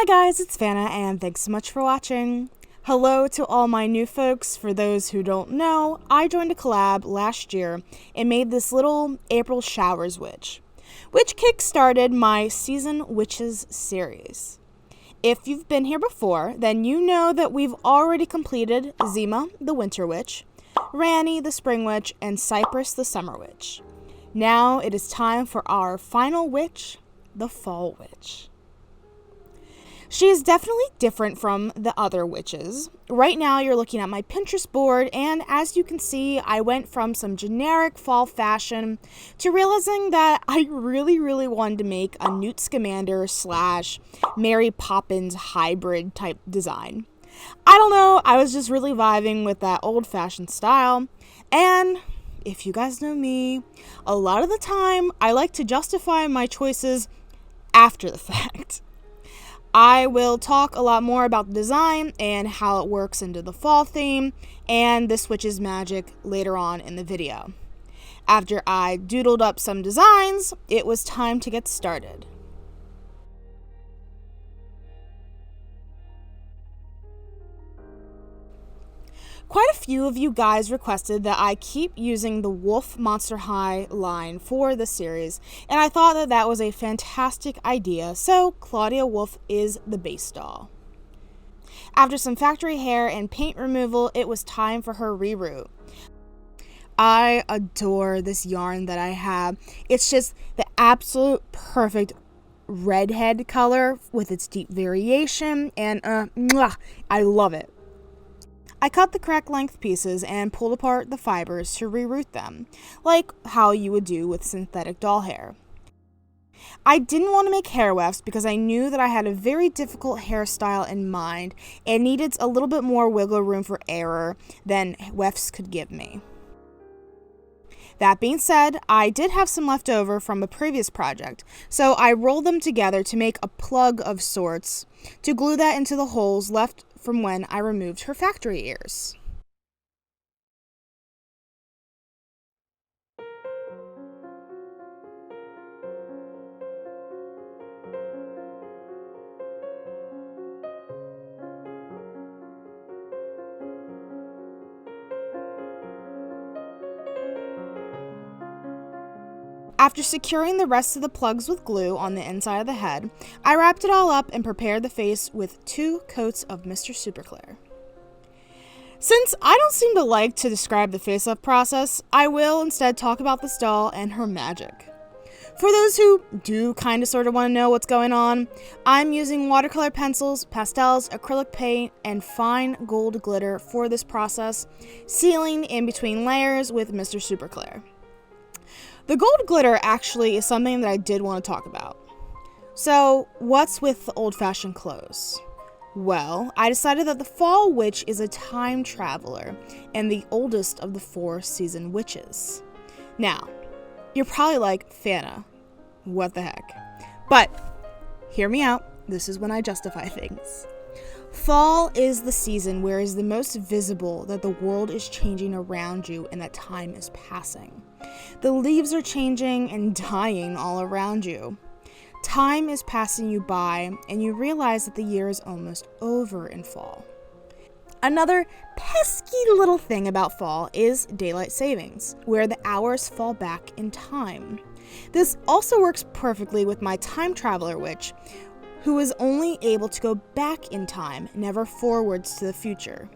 Hi guys, it's Fana and thanks so much for watching. Hello to all my new folks. For those who don't know, I joined a collab last year and made this little April Showers witch, which kick-started my Season Witches series. If you've been here before, then you know that we've already completed Zima, the Winter Witch, Rani, the Spring Witch, and Cypress, the Summer Witch. Now it is time for our final witch, the Fall Witch. She is definitely different from the other witches. Right now you're looking at my Pinterest board, and as you can see, I went from some generic fall fashion to realizing that I really wanted to make a Newt Scamander / Mary Poppins hybrid type design. I don't know, I was just really vibing with that old-fashioned style, and if you guys know me, a lot of the time I like to justify my choices after the fact. I will talk a lot more about the design and how it works into the fall theme and this witch's magic later on in the video. After I doodled up some designs, it was time to get started. Quite a few of you guys requested that I keep using the Wolf Monster High line for the series, and I thought that that was a fantastic idea, so Claudia Wolf is the base doll. After some factory hair and paint removal, it was time for her reroot. I adore this yarn that I have. It's just the absolute perfect redhead color with its deep variation, and I love it. I cut the correct length pieces and pulled apart the fibers to reroot them, like how you would do with synthetic doll hair. I didn't want to make hair wefts because I knew that I had a very difficult hairstyle in mind and needed a little bit more wiggle room for error than wefts could give me. That being said, I did have some left over from a previous project, so I rolled them together to make a plug of sorts to glue that into the holes left from when I removed her factory ears. After securing the rest of the plugs with glue on the inside of the head, I wrapped it all up and prepared the face with 2 coats of Mr. Superclear. Since I don't seem to like to describe the face-up process, I will instead talk about this doll and her magic. For those who do kind of sort of want to know what's going on, I'm using watercolor pencils, pastels, acrylic paint, and fine gold glitter for this process, sealing in between layers with Mr. Superclear. The gold glitter actually is something that I did want to talk about. So, what's with the old-fashioned clothes? Well, I decided that the Fall Witch is a time traveler and the oldest of the 4 season witches. Now, you're probably like, Fana, what the heck? But, hear me out, this is when I justify things. Fall is the season where it is the most visible that the world is changing around you and that time is passing. The leaves are changing and dying all around you. Time is passing you by and you realize that the year is almost over in fall. Another pesky little thing about fall is daylight savings, where the hours fall back in time. This also works perfectly with my time traveler witch, who is only able to go back in time, never forwards to the future.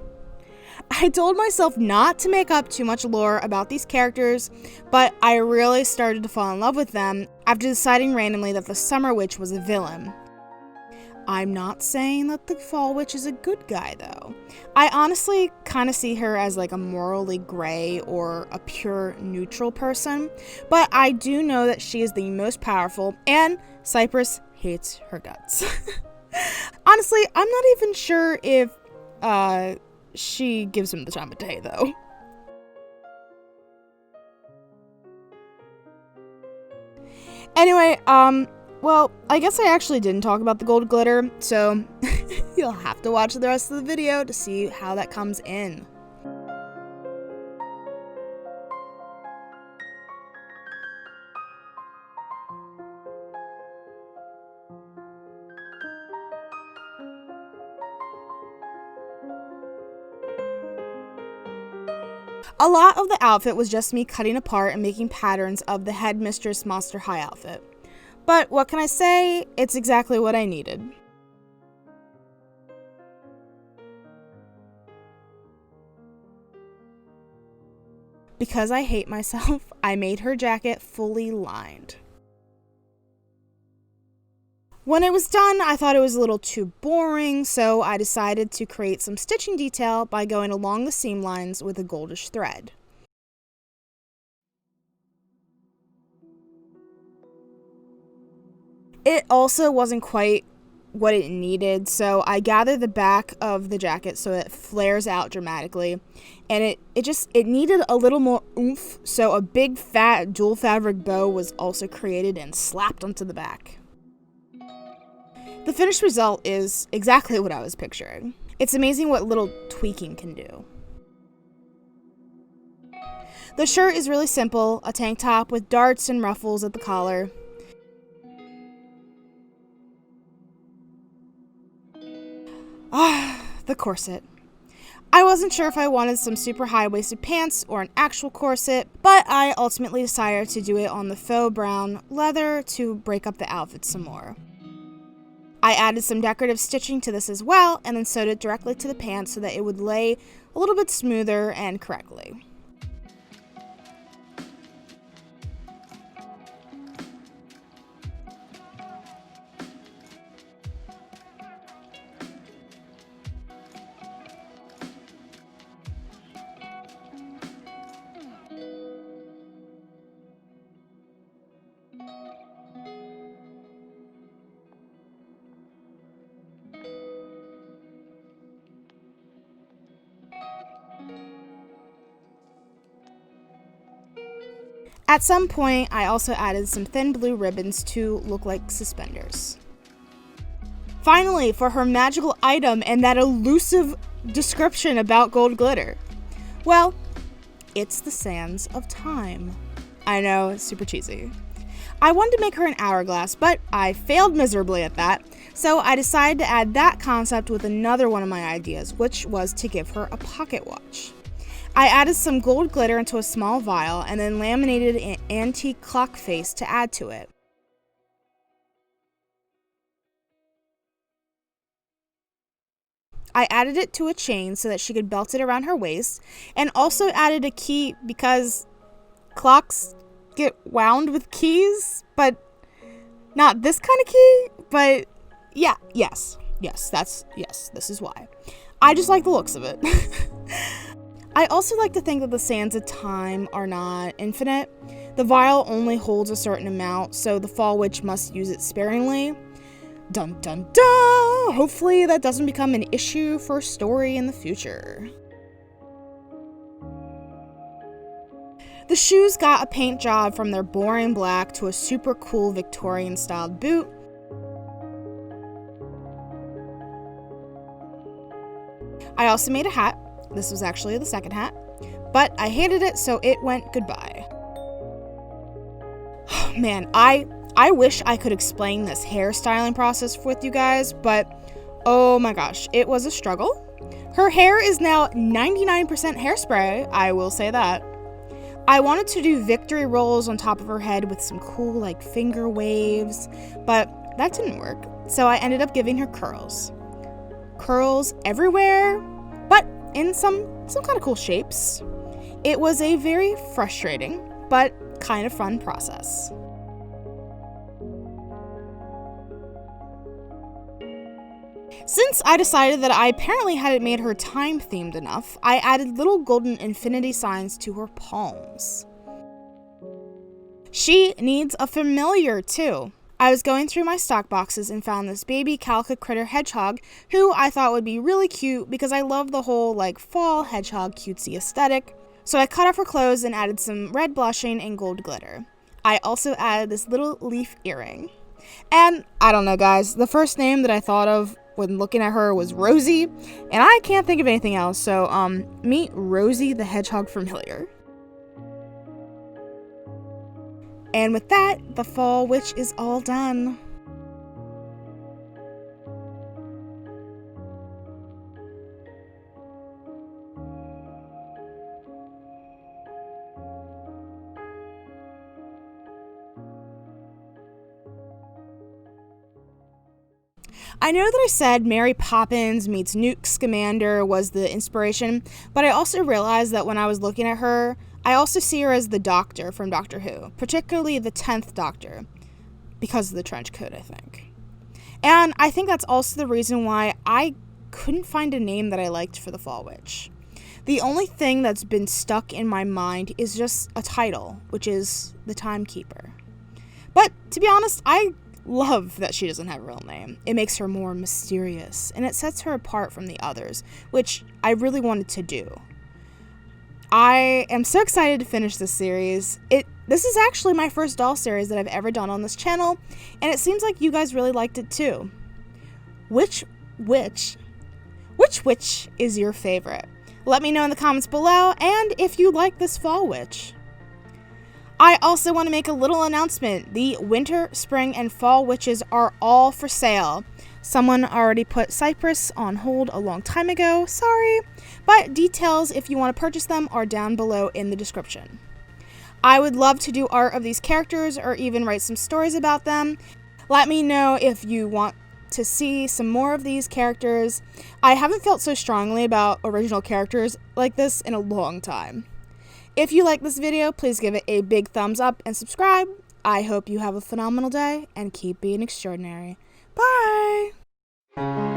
I told myself not to make up too much lore about these characters, but I really started to fall in love with them after deciding randomly that the Summer Witch was a villain. I'm not saying that the Fall Witch is a good guy, though. I honestly kind of see her as like a morally gray or a pure neutral person, but I do know that she is the most powerful, and Cypress hates her guts. Honestly, I'm not even sure if she gives him the time of day, though. Anyway, well, I guess I actually didn't talk about the gold glitter, so you'll have to watch the rest of the video to see how that comes in. A lot of the outfit was just me cutting apart and making patterns of the Headmistress Monster High outfit. But what can I say? It's exactly what I needed. Because I hate myself, I made her jacket fully lined. When it was done, I thought it was a little too boring, so I decided to create some stitching detail by going along the seam lines with a goldish thread. It also wasn't quite what it needed, so I gathered the back of the jacket so it flares out dramatically, and it needed a little more oomph, so a big fat dual fabric bow was also created and slapped onto the back. The finished result is exactly what I was picturing. It's amazing what little tweaking can do. The shirt is really simple, a tank top with darts and ruffles at the collar. The corset. I wasn't sure if I wanted some super high-waisted pants or an actual corset, but I ultimately decided to do it on the faux brown leather to break up the outfit some more. I added some decorative stitching to this as well, and then sewed it directly to the pants so that it would lay a little bit smoother and correctly. At some point, I also added some thin blue ribbons to look like suspenders. Finally, for her magical item and that elusive description about gold glitter. Well, it's the sands of time. I know, it's super cheesy. I wanted to make her an hourglass, but I failed miserably at that, so I decided to add that concept with another one of my ideas, which was to give her a pocket watch. I added some gold glitter into a small vial and then laminated an antique clock face to add to it. I added it to a chain so that she could belt it around her waist, and also added a key because clocks get wound with keys, but not this kind of key, but yes, this is why. I just like the looks of it. I also like to think that the sands of time are not infinite. The vial only holds a certain amount, so the fall witch must use it sparingly. Dun dun dun! Hopefully that doesn't become an issue for a story in the future. The shoes got a paint job from their boring black to a super cool Victorian styled boot. I also made a hat. This was actually the second hat, but I hated it, so it went goodbye. Man, I wish I could explain this hairstyling process with you guys, but oh my gosh, it was a struggle. Her hair is now 99% hairspray, I will say that. I wanted to do victory rolls on top of her head with some cool like finger waves, but that didn't work, so I ended up giving her curls. Curls everywhere, but in some kind of cool shapes. It was a very frustrating, but kind of fun process. Since I decided that I apparently hadn't made her time themed enough, I added little golden infinity signs to her palms. She needs a familiar too. I was going through my stock boxes and found this baby calico critter hedgehog who I thought would be really cute because I love the whole like fall hedgehog cutesy aesthetic. So I cut off her clothes and added some red blushing and gold glitter. I also added this little leaf earring. And I don't know guys, the first name that I thought of when looking at her was Rosie, and I can't think of anything else, so meet Rosie the Hedgehog Familiar. And with that, the fall witch is all done. I know that I said Mary Poppins meets Newt Scamander was the inspiration, but I also realized that when I was looking at her, I also see her as the Doctor from Doctor Who, particularly the 10th Doctor, because of the trench coat, I think. And I think that's also the reason why I couldn't find a name that I liked for the Fall Witch. The only thing that's been stuck in my mind is just a title, which is the Timekeeper. But to be honest, I love that she doesn't have a real name. It makes her more mysterious, and it sets her apart from the others, which I really wanted to do. I am so excited to finish this series. This is actually my first doll series that I've ever done on this channel, and it seems like you guys really liked it too. Which witch is your favorite? Let me know in the comments below, and if you like this Fall Witch. I also want to make a little announcement. The winter, spring, and fall witches are all for sale. Someone already put Cypress on hold a long time ago, sorry, but details if you want to purchase them are down below in the description. I would love to do art of these characters or even write some stories about them. Let me know if you want to see some more of these characters. I haven't felt so strongly about original characters like this in a long time. If you like this video, please give it a big thumbs up and subscribe. I hope you have a phenomenal day and keep being extraordinary. Bye!